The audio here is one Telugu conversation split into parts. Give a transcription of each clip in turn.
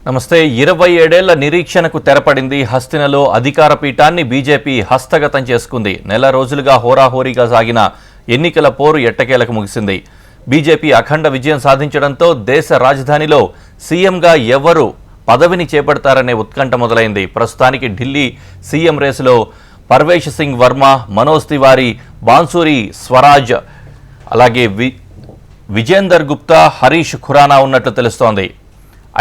నమస్తే. 27 ఏళ్ల నిరీక్షణకు తెరపడింది. హస్తినలో అధికార పీఠాన్ని బీజేపీ హస్తగతం చేసుకుంది. నెల రోజులుగా హోరాహోరీగా సాగిన ఎన్నికల పోరు ఎట్టకేలకు ముగిసింది. బీజేపీ అఖండ విజయం సాధించడంతో దేశ రాజధానిలో సీఎంగా ఎవరు పదవిని చేపడతారనే ఉత్కంఠ మొదలైంది. ప్రస్తుతానికి ఢిల్లీ సీఎం రేసులో పర్వేష్ సింగ్ వర్మ, మనోజ్ తివారీ, బాన్సూరి స్వరాజ్, అలాగే విజేందర్ గుప్తా, హరీష్ ఖురానా ఉన్నట్లు తెలుస్తోంది.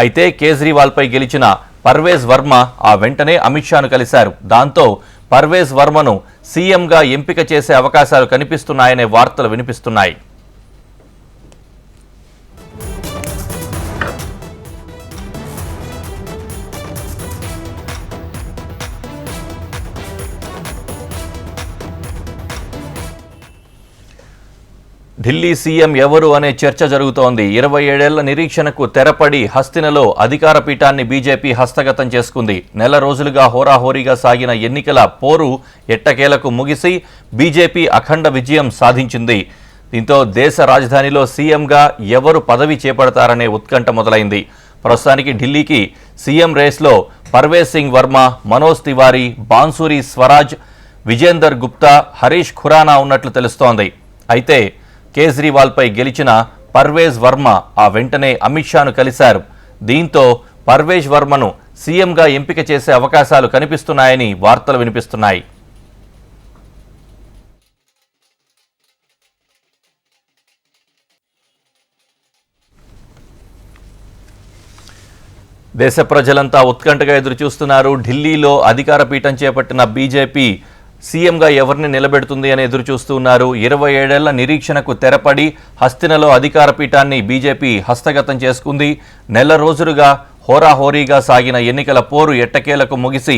అయితే కేజ్రీవాల్పై గెలిచిన పర్వేజ్ వర్మ ఆ వెంటనే అమిత్ షాను కలిశారు. దాంతో పర్వేజ్ వర్మను సీఎంగా ఎంపిక చేసే అవకాశాలు కనిపిస్తున్నాయనే వార్తలు వినిపిస్తున్నాయి. ఢిల్లీ సీఎం ఎవరు అనే చర్చ జరుగుతోంది. 27 ఏళ్ల నిరీక్షణకు తెరపడి హస్తినలో అధికార పీఠాన్ని బీజేపీ హస్తగతం చేసుకుంది. నెల రోజులుగా హోరాహోరీగా సాగిన ఎన్నికల పోరు ఎట్టకేలకు ముగిసి బీజేపీ అఖండ విజయం సాధించింది. దీంతో దేశ రాజధానిలో సీఎంగా ఎవరు పదవి చేపడతారనే ఉత్కంఠ మొదలైంది. ప్రస్తుతానికి ఢిల్లీకి సీఎం రేస్లో పర్వేజ్ సింగ్ వర్మ, మనోజ్ తివారీ, బాన్సూరి స్వరాజ్, విజేందర్ గుప్తా, హరీష్ ఖురానా ఉన్నట్లు తెలుస్తోంది. అయితే కేజ్రీవాల్పై గెలిచిన పర్వేజ్ వర్మ ఆ వెంటనే అమిత్ షాను కలిశారు. దీంతో పర్వేజ్ వర్మను సీఎంగా ఎంపిక చేసే అవకాశాలు కనిపిస్తున్నాయని వార్తలు వినిపిస్తున్నాయి. దేశ ప్రజలంతా ఉత్కంఠగా ఎదురుచూస్తున్నారు. ఢిల్లీలో అధికార పీఠం చేపట్టిన బీజేపీ సీఎంగా ఎవరిని నిలబెడుతుంది అని ఎదురుచూస్తూ ఉన్నారు. 27 ఏళ్ల నిరీక్షణకు తెరపడి హస్తినలో అధికార పీఠాన్ని బీజేపీ హస్తగతం చేసుకుంది. నెల రోజులుగా హోరాహోరీగా సాగిన ఎన్నికల పోరు ఎట్టకేలకు ముగిసి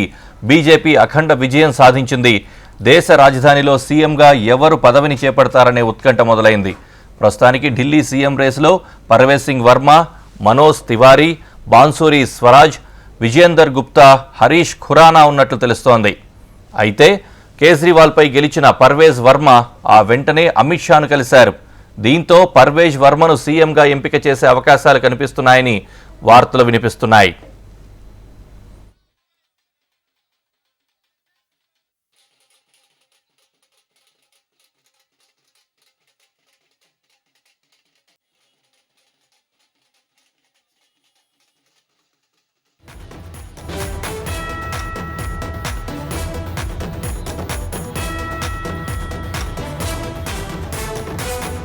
బీజేపీ అఖండ విజయం సాధించింది. దేశ రాజధానిలో సీఎంగా ఎవరు పదవిని చేపడతారనే ఉత్కంఠ మొదలైంది. ప్రస్తుతానికి ఢిల్లీ సీఎం రేసులో పర్వేజ్ సింగ్ వర్మ, మనోజ్ తివారీ, బాన్సూరి స్వరాజ్, విజేందర్ గుప్తా, హరీష్ ఖురానా ఉన్నట్లు తెలుస్తోంది. అయితే కేజ్రీవాల్పై గెలిచిన పర్వేజ్ వర్మ ఆ వెంటనే అమిత్ షాను కలిశారు. దీంతో పర్వేజ్ వర్మను సీఎంగా ఎంపిక చేసే అవకాశాలు కనిపిస్తున్నాయని వార్తలు వినిపిస్తున్నాయి.